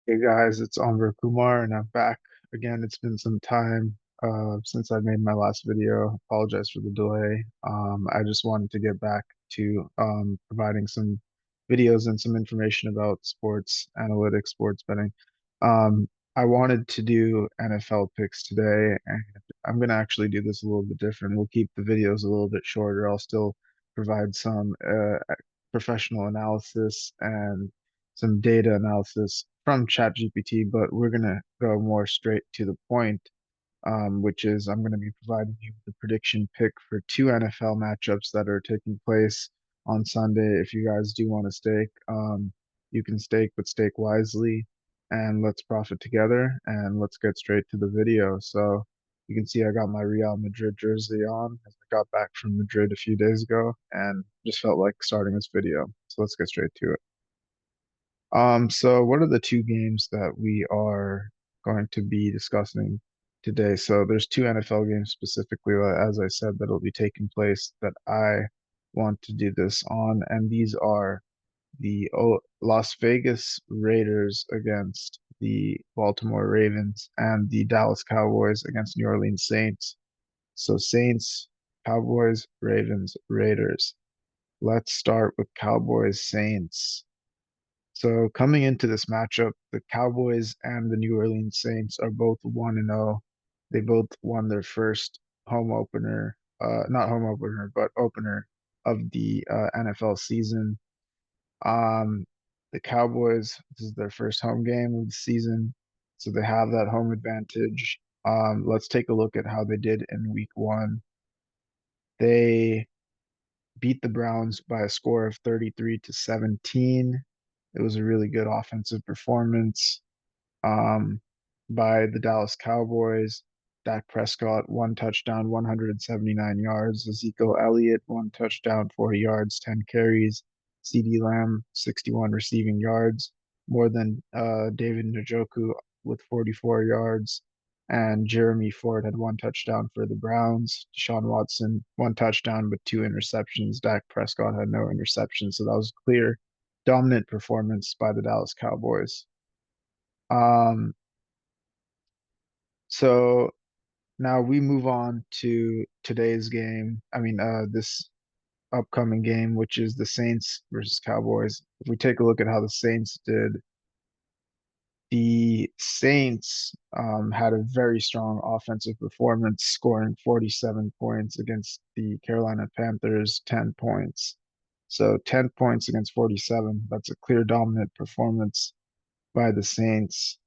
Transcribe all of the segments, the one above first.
Hey guys, it's Amber Kumar and I'm back again. It's been some time since I made my last video. Apologize for the delay. I just wanted to get back to providing some videos and some information about sports analytics, sports betting. Um, I wanted to do NFL picks today, and I'm going to actually do this a little bit different. We'll keep the videos a little bit shorter. I'll still provide some professional analysis and some data analysis from ChatGPT, but we're going to go more straight to the point, which is I'm going to be providing you with the prediction pick for two NFL matchups that are taking place on Sunday. If you guys do want to stake, you can stake, but stake wisely, and let's profit together. And let's get straight to the video. So you can see I got my Real Madrid jersey on as I got back from Madrid a few days ago, and just felt like starting this video. So let's get straight to it. So what are the two games that we are going to be discussing today? So there's two NFL games specifically, as I said, that'll be taking place that I want to do this on, and these are the Las Vegas Raiders against the Baltimore Ravens and the Dallas Cowboys against New Orleans Saints. So Saints, Cowboys, Ravens, Raiders. Let's start with Cowboys Saints. So coming into this matchup, the Cowboys and the New Orleans Saints are both 1-0. They both won their first home opener, not home opener, but opener of the NFL season. Um, the Cowboys, this is their first home game of the season, so they have that home advantage. Let's take a look at how they did in week one. They beat the Browns by a score of 33-17. It was a really good offensive performance um, by the Dallas Cowboys. Dak Prescott, one touchdown, 179 yards. Ezekiel Elliott, one touchdown, 40 yards, 10 carries. CeeDee Lamb, 61 receiving yards, more than David Njoku with 44 yards. And Jeremy Ford had one touchdown for the Browns. Deshaun Watson, one touchdown, but two interceptions. Dak Prescott had no interceptions. So that was clear, dominant performance by the Dallas Cowboys. Um, so now we move on to today's game. This upcoming game, which is the Saints versus Cowboys. If we take a look at how the Saints did, the Saints had a very strong offensive performance, scoring 47 points against the Carolina Panthers, 10 points. So 10 points against 47. That's a clear dominant performance by the Saints.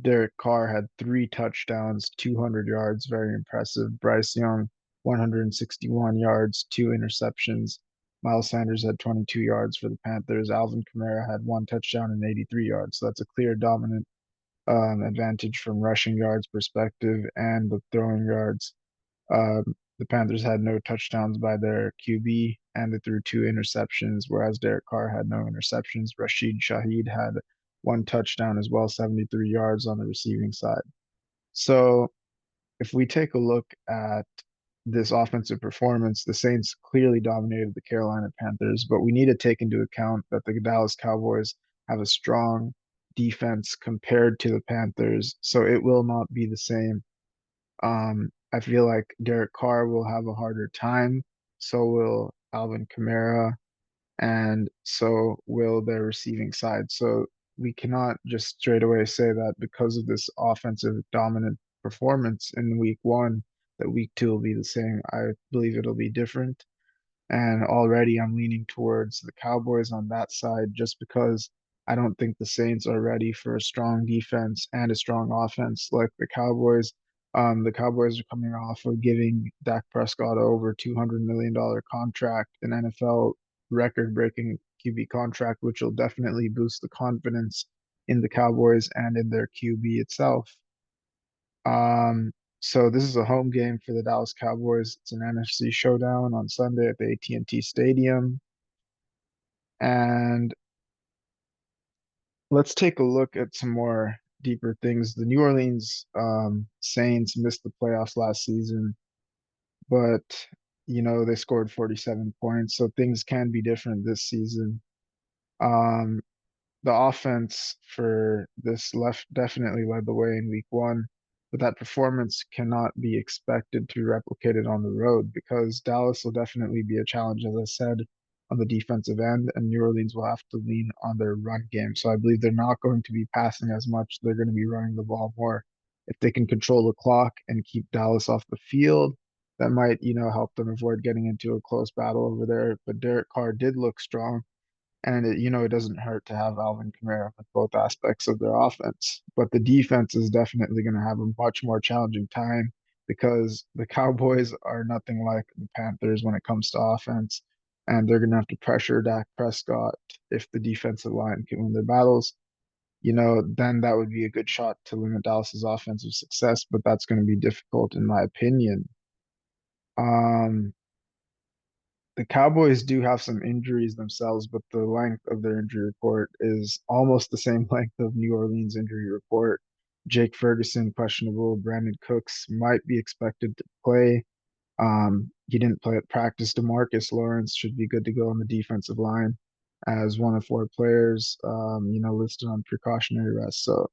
Derek Carr had three touchdowns, 200 yards, very impressive. Bryce Young, 161 yards, two interceptions. Miles Sanders had 22 yards for the Panthers. Alvin Kamara had one touchdown and 83 yards. So that's a clear dominant advantage from rushing yards perspective and the throwing yards. The Panthers had no touchdowns by their QB, and they threw two interceptions, whereas Derek Carr had no interceptions. Rashid Shaheed had one touchdown as well, 73 yards on the receiving side. So if we take a look at this offensive performance, the Saints clearly dominated the Carolina Panthers, but we need to take into account that the Dallas Cowboys have a strong defense compared to the Panthers, so it will not be the same. I feel like Derek Carr will have a harder time. So will Alvin Kamara, and so will their receiving side. So we cannot just straight away say that because of this offensive dominant performance in week one, that week two will be the same. I believe it'll be different. And already I'm leaning towards the Cowboys on that side just because I don't think the Saints are ready for a strong defense and a strong offense like the Cowboys. The Cowboys are coming off of giving Dak Prescott over $200 million contract, an NFL record-breaking QB contract, which will definitely boost the confidence in the Cowboys and in their QB itself. Um, so this is a home game for the Dallas Cowboys. It's an NFC showdown on Sunday at the AT&T Stadium. And let's take a look at some more deeper things. The New Orleans Saints missed the playoffs last season, but they scored 47 points, so things can be different this season. Um, the offense for this left definitely led the way in week one, but that performance cannot be expected to be replicated on the road because Dallas will definitely be a challenge, as I said, on the defensive end, and New Orleans will have to lean on their run game. So I believe they're not going to be passing as much. They're going to be running the ball more. If they can control the clock and keep Dallas off the field, that might, help them avoid getting into a close battle over there. But Derek Carr did look strong. And it doesn't hurt to have Alvin Kamara with both aspects of their offense. But the defense is definitely going to have a much more challenging time because the Cowboys are nothing like the Panthers when it comes to offense. And they're going to have to pressure Dak Prescott if the defensive line can win their battles. Then that would be a good shot to limit Dallas's offensive success, but that's going to be difficult in my opinion. Um, the Cowboys do have some injuries themselves, but the length of their injury report is almost the same length of New Orleans injury report. Jake Ferguson questionable. Brandon Cooks might be expected to play. He didn't play at practice. DeMarcus Lawrence should be good to go on the defensive line as one of four players, listed on precautionary rest. So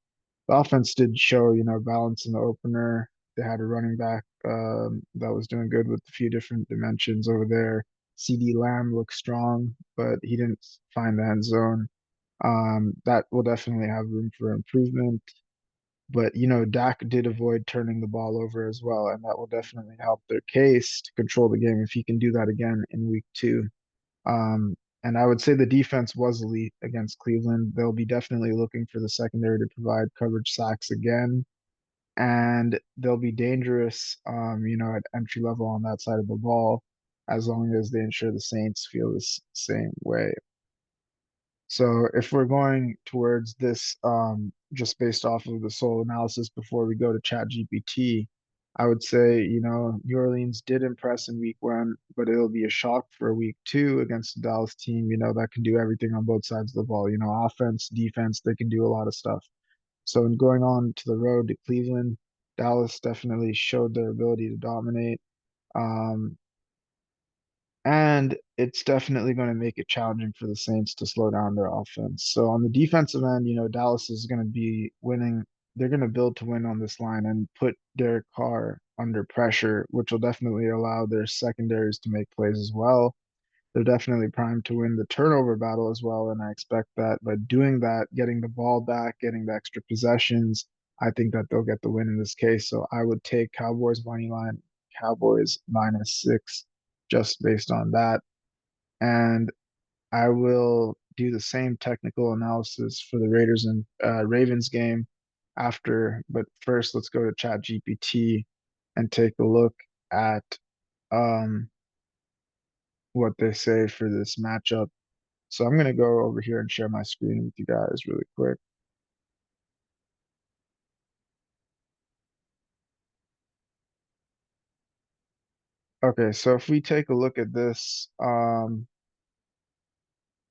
the offense did show, balance in the opener. They had a running back that was doing good with a few different dimensions over there. CD Lamb looked strong, but he didn't find the end zone. That will definitely have room for improvement. But, Dak did avoid turning the ball over as well, and that will definitely help their case to control the game if he can do that again in week two. And I would say the defense was elite against Cleveland. They'll be definitely looking for the secondary to provide coverage sacks again. And they'll be dangerous, at entry level on that side of the ball, as long as they ensure the Saints feel the same way. So if we're going towards this, just based off of the sole analysis before we go to ChatGPT, I would say, New Orleans did impress in week one, but it'll be a shock for week two against the Dallas team, that can do everything on both sides of the ball, offense, defense, they can do a lot of stuff. So in going on to the road to Cleveland, Dallas definitely showed their ability to dominate. Um, and it's definitely going to make it challenging for the Saints to slow down their offense. So on the defensive end, Dallas is going to be winning. They're going to build to win on this line and put Derek Carr under pressure, which will definitely allow their secondaries to make plays as well. They're definitely primed to win the turnover battle as well, and I expect that by doing that, getting the ball back, getting the extra possessions, I think that they'll get the win in this case. So I would take Cowboys money line, Cowboys -6, just based on that. And I will do the same technical analysis for the Raiders and Ravens game after. But first, let's go to ChatGPT and take a look at um, what they say for this matchup. So I'm going to go over here and share my screen with you guys really quick. Okay, so if we take a look at this,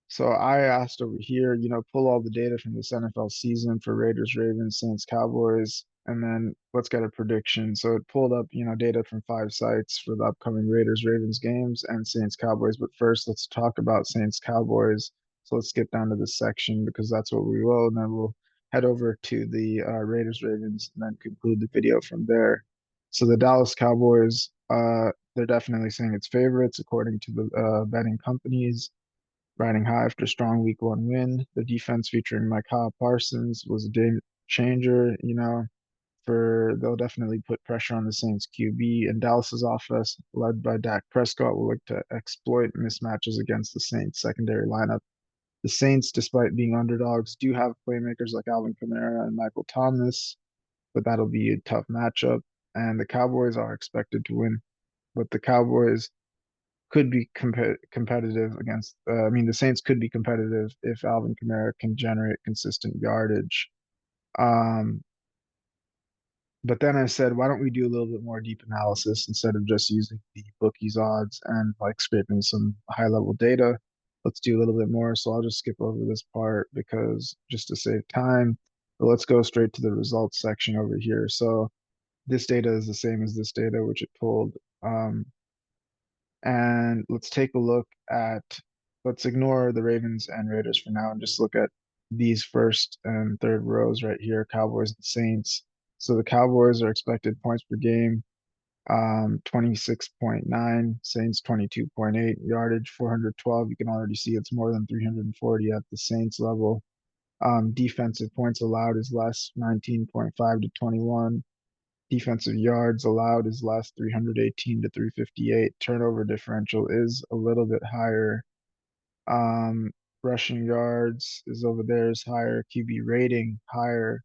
so I asked over here, pull all the data from this NFL season for Raiders, Ravens, Saints, Cowboys, and then let's get a prediction. So it pulled up, data from 5 sites for the upcoming Raiders, Ravens games and Saints, Cowboys. But first, let's talk about Saints, Cowboys. So let's get down to this section because that's what we will, and then we'll head over to the Raiders, Ravens, and then conclude the video from there. So the Dallas Cowboys, they're definitely saying it's favorites according to the betting companies. Riding high after a strong week one win. The defense featuring Micah Parsons was a game changer, for they'll definitely put pressure on the Saints QB and Dallas's offense, led by Dak Prescott, will look to exploit mismatches against the Saints secondary lineup. The Saints, despite being underdogs, do have playmakers like Alvin Kamara and Michael Thomas, but that'll be a tough matchup. And the Cowboys are expected to win, but the Cowboys could be competitive against. I mean, the Saints could be competitive if Alvin Kamara can generate consistent yardage. Um, but then I said, why don't we do a little bit more deep analysis instead of just using the bookies odds and like scraping some high level data? Let's do a little bit more. So I'll just skip over this part because just to save time. But let's go straight to the results section over here. So this data is the same as this data, which it pulled. And let's take a look at, let's ignore the Ravens and Raiders for now and just look at these first and third rows right here, Cowboys and Saints. So the Cowboys are expected points per game, 26.9, Saints 22.8, yardage 412. You can already see it's more than 340 at the Saints level. Defensive points allowed is less, 19.5 to 21. Defensive yards allowed is less, 318 to 358. Turnover differential is a little bit higher. Um, Rushing yards is over there is higher. QB rating higher.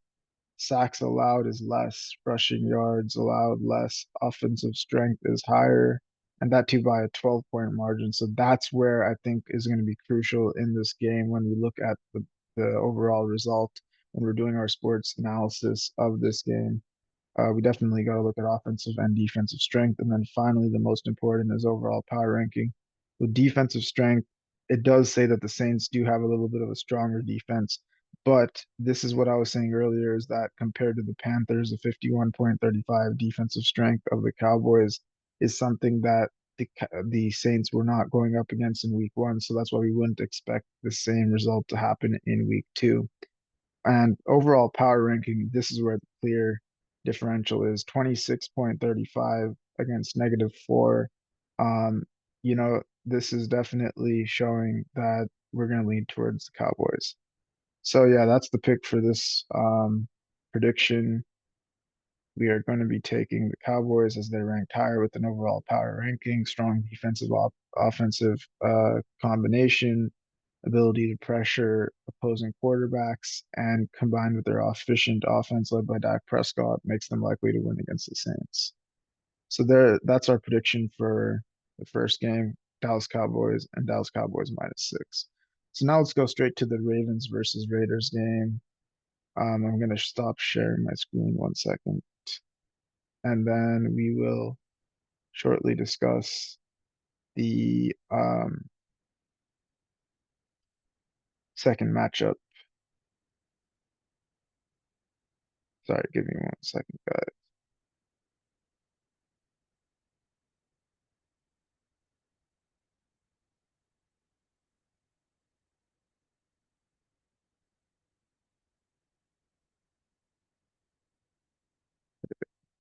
Sacks allowed is less. Rushing yards allowed less. Offensive strength is higher. And that too by a 12-point margin. So that's where I think is going to be crucial in this game when we look at the overall result when we're doing our sports analysis of this game. We definitely got to look at offensive and defensive strength. And then finally, the most important is overall power ranking. With defensive strength, it does say that the Saints do have a little bit of a stronger defense. But this is what I was saying earlier is that compared to the Panthers, the 51.35 defensive strength of the Cowboys is something that the Saints were not going up against in week one. So that's why we wouldn't expect the same result to happen in week two. And overall power ranking, this is where the clear differential is 26.35 against -4. Um, this is definitely showing that we're going to lean towards the Cowboys. So yeah, that's the pick for this prediction. We are going to be taking the Cowboys as they're ranked higher with an overall power ranking, strong defensive offensive combination, ability to pressure opposing quarterbacks, and combined with their efficient offense led by Dak Prescott, makes them likely to win against the Saints. So that's our prediction for the first game, Dallas Cowboys and Dallas Cowboys -6. So now let's go straight to the Ravens versus Raiders game. I'm going to stop sharing my screen 1 second, and then we will shortly discuss the second matchup. Sorry, give me 1 second, guys.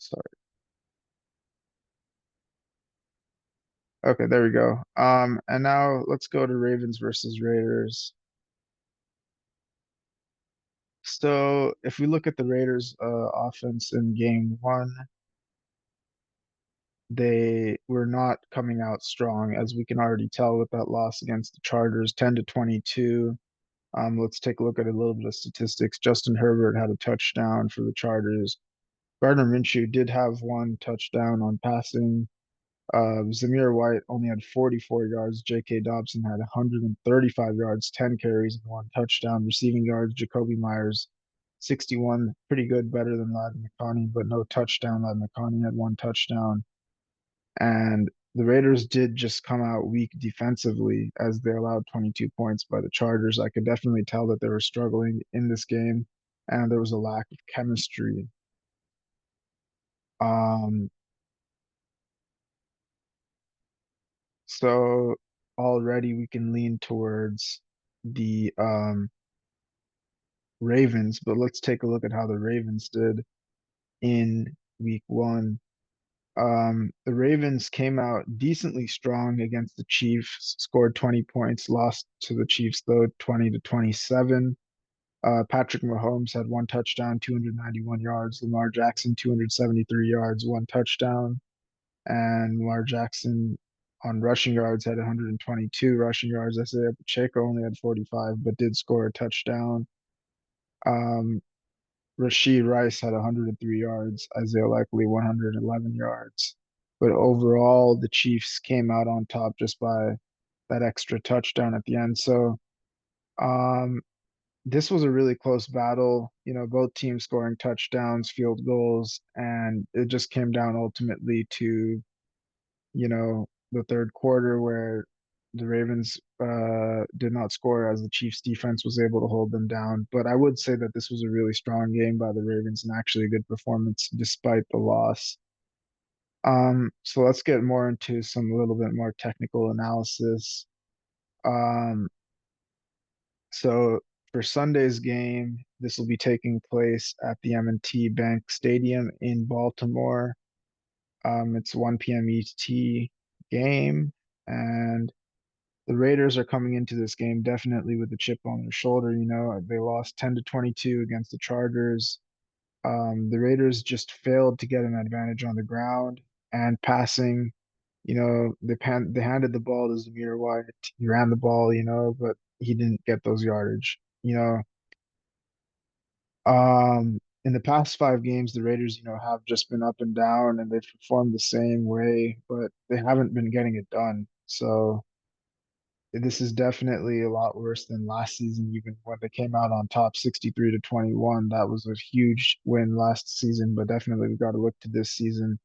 Sorry. Okay, there we go. And now let's go to Ravens versus Raiders. So if we look at the Raiders' offense in game one, they were not coming out strong, as we can already tell with that loss against the Chargers, 10 to 22. Let's take a look at a little bit of statistics. Justin Herbert had a touchdown for the Chargers. Gardner Minshew did have one touchdown on passing. Zamir White only had 44 yards. J.K. Dobson had 135 yards, 10 carries, and one touchdown. Receiving yards, Jacoby Myers, 61, pretty good, better than Ladd McConkey, but no touchdown. Ladd McConkey had one touchdown. And the Raiders did just come out weak defensively as they allowed 22 points by the Chargers. I could definitely tell that they were struggling in this game, and there was a lack of chemistry. Um, So already we can lean towards the Ravens, but let's take a look at how the Ravens did in week one. The Ravens came out decently strong against the Chiefs, scored 20 points, lost to the Chiefs though 20 to 27. Patrick Mahomes had one touchdown, 291 yards. Lamar Jackson, 273 yards, one touchdown. And Lamar Jackson on rushing yards had 122 rushing yards. Isaiah Pacheco only had 45, but did score a touchdown. Um, Rashid Rice had 103 yards. Isaiah Likely 111 yards. But overall, the Chiefs came out on top just by that extra touchdown at the end. So um, this was a really close battle. Both teams scoring touchdowns, field goals, and it just came down ultimately to the third quarter where the Ravens did not score as the Chiefs defense was able to hold them down. But I would say that this was a really strong game by the Ravens and actually a good performance despite the loss. So let's get more into some a little bit more technical analysis. Um, so for Sunday's game, this will be taking place at the M&T Bank Stadium in Baltimore. It's 1 p.m. ET game, and the Raiders are coming into this game definitely with a chip on their shoulder. You know, they lost 10 to 22 against the Chargers. The Raiders just failed to get an advantage on the ground and passing. You know, they handed the ball to Zamir White. He ran the ball, you know, but he didn't get those yardage. You know, in the past 5 games, the Raiders, you know, have just been up and down, and they've performed the same way, but they haven't been getting it done. So this is definitely a lot worse than last season, even when they came out on top 63 to 21. That was a huge win last season, but definitely we got to look to this season.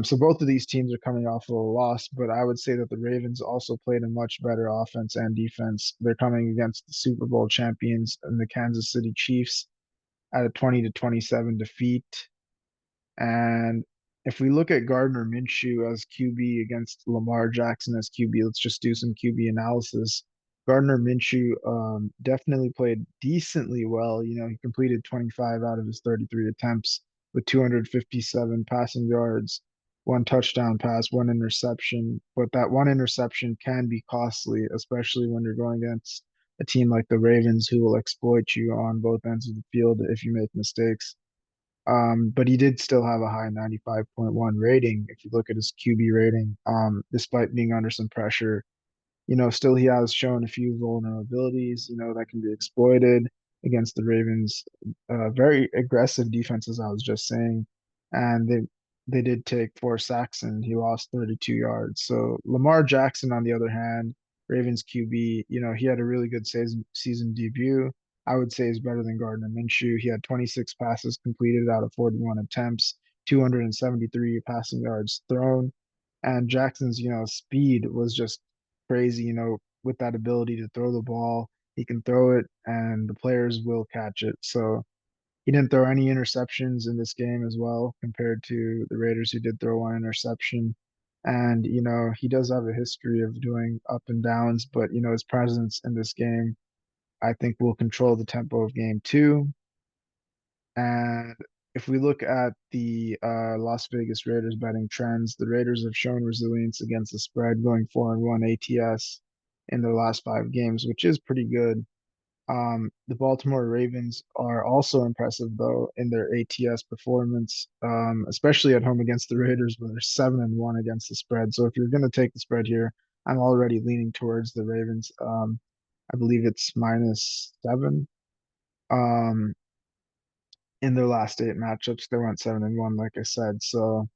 So both of these teams are coming off of a loss, but I would say that the Ravens also played a much better offense and defense. They're coming against the Super Bowl champions and the Kansas City Chiefs at a 20 to 27 defeat. And if we look at Gardner Minshew as QB against Lamar Jackson as QB, let's just do some QB analysis. Gardner Minshew definitely played decently well. You know, he completed 25 out of his 33 attempts with 257 passing yards, 1 touchdown pass, 1 interception. But that 1 interception can be costly, especially when you're going against a team like the Ravens who will exploit you on both ends of the field if you make mistakes. But he did still have a high 95.1 rating if you look at his QB rating, despite being under some pressure. You know, still he has shown a few vulnerabilities, you know, that can be exploited against the Ravens. Very aggressive defense, as I was just saying. And they did take 4 sacks and he lost 32 yards. So Lamar Jackson, on the other hand, Ravens QB, you know, he had a really good season debut. I would say is better than Gardner Minshew. He had 26 passes completed out of 41 attempts, 273 passing yards thrown. And Jackson's, you know, speed was just crazy, you know, with that ability to throw the ball. He can throw it and the players will catch it. So he didn't throw any interceptions in this game as well, compared to the Raiders, who did throw 1 interception. And, you know, he does have a history of doing up and downs, but, you know, his presence in this game, I think, will control the tempo of game two. And if we look at the Las Vegas Raiders betting trends, the Raiders have shown resilience against the spread, going 4-1 ATS in their last 5 games, which is pretty good. The Baltimore Ravens are also impressive, though, in their ATS performance, especially at home against the Raiders, where they're 7-1 against the spread. So if you're going to take the spread here, I'm already leaning towards the Ravens. I believe it's -7. Um, in their last 8 matchups, they went 7-1, like I said. So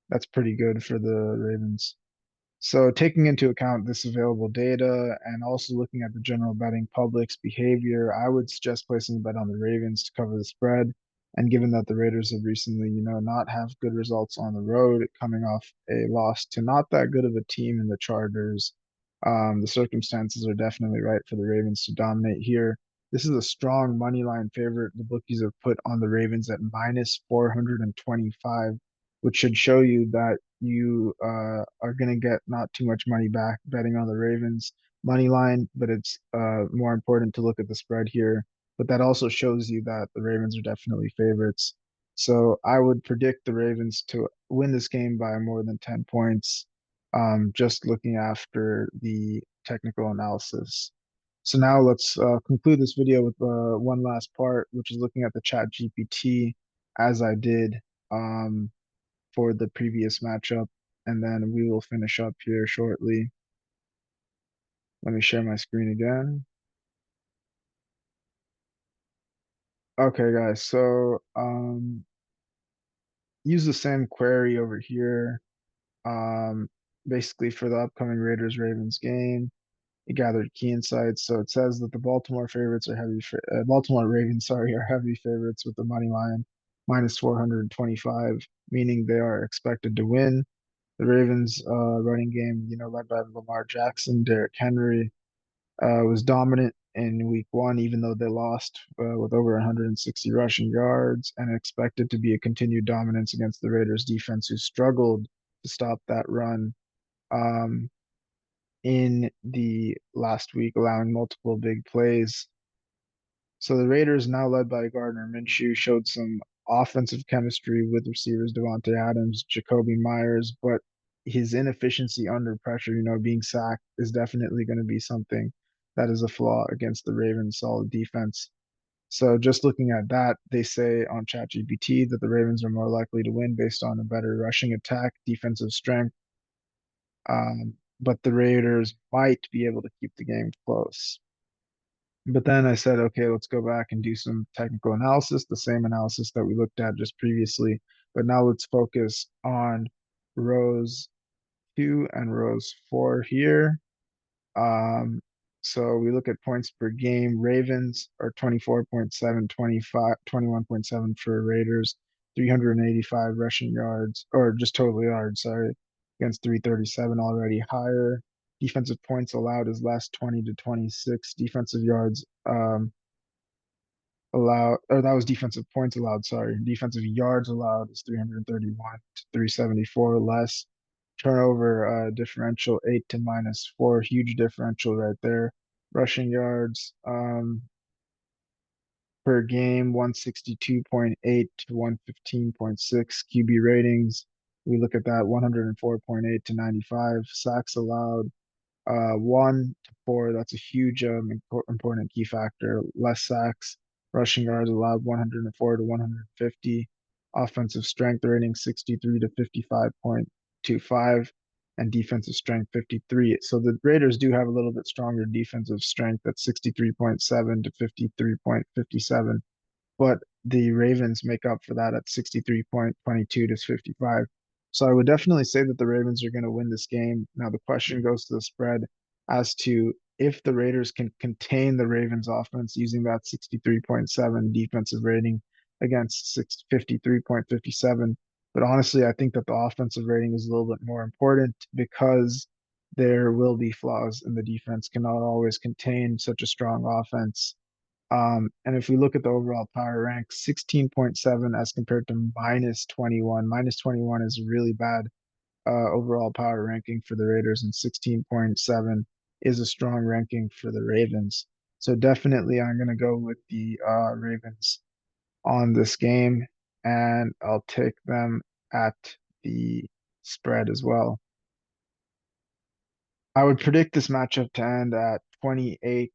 that's pretty good for the Ravens. So taking into account this available data and also looking at the general betting public's behavior, I would suggest placing a bet on the Ravens to cover the spread. And given that the Raiders have recently, you know, not have good results on the road, coming off a loss to not that good of a team in the Chargers, the circumstances are definitely right for the Ravens to dominate here. This is a strong money line favorite the bookies have put on the Ravens at -425, which should show you that you are going to get not too much money back betting on the Ravens money line, but it's more important to look at the spread here. But that also shows you that the Ravens are definitely favorites. So I would predict the Ravens to win this game by more than 10 points, just looking after the technical analysis. So now let's conclude this video with one last part, which is looking at the chat GPT as I did. For the previous matchup, and then we will finish up here shortly. Let me share my screen again. Okay, guys, so use the same query over here. Basically for the upcoming Raiders Ravens game. It gathered key insights. So it says that the Baltimore favorites are Baltimore Ravens, sorry, are heavy favorites with the money line -425, meaning they are expected to win. The Ravens running game, you know, led by Lamar Jackson, Derrick Henry, was dominant in week one, even though they lost with over 160 rushing yards, and expected to be a continued dominance against the Raiders defense, who struggled to stop that run in the last week, allowing multiple big plays. So the Raiders, now led by Gardner Minshew, showed some offensive chemistry with receivers Devontae Adams, Jacoby Myers, but his inefficiency under pressure, being sacked, is definitely going to be something that is a flaw against the Ravens' solid defense. So just looking at that, they say on ChatGPT that the Ravens are more likely to win based on a better rushing attack, defensive strength, but the Raiders might be able to keep the game close. But then I said, okay, let's go back and do some technical analysis, the same analysis that we looked at just previously. But now let's focus on rows 2 and rows 4 here. Um, so we look at points per game. Ravens are 24.7, 25, 21.7 for Raiders, 385 rushing yards, or just total yards, sorry, against 337, already higher. Defensive points allowed is less, 20 to 26. Defensive yards allowed, or that was defensive points allowed, sorry. Defensive yards allowed is 331 to 374 less. Turnover differential 8 to -4, huge differential right there. Rushing yards per game 162.8 to 115.6. QB ratings, we look at that 104.8 to 95. Sacks allowed 1 to 4. That's a huge important key factor. Less sacks. Rushing yards allowed 104 to 150. Offensive strength rating 63 to 55.25, and defensive strength 53. So the Raiders do have a little bit stronger defensive strength at 63.7 to 53.57, but the Ravens make up for that at 63.22 to 55. So I would definitely say that the Ravens are going to win this game. Now the question goes to the spread as to if the Raiders can contain the Ravens offense using that 63.7 defensive rating against 53.57. But honestly, I think that the offensive rating is a little bit more important because there will be flaws in the defense, cannot always contain such a strong offense. And if we look at the overall power rank, 16.7 as compared to -21. -21 is a really bad overall power ranking for the Raiders, and 16.7 is a strong ranking for the Ravens. So definitely I'm going to go with the Ravens on this game, and I'll take them at the spread as well. I would predict this matchup to end at 28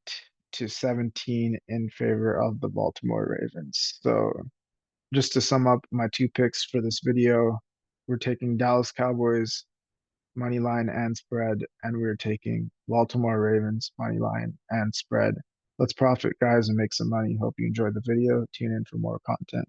to 17 in favor of the Baltimore Ravens. So just to sum up my two picks for this video, we're taking Dallas Cowboys money line and spread, and we're taking Baltimore Ravens money line and spread. Let's profit, guys, and make some money. Hope you enjoyed the video. Tune in for more content.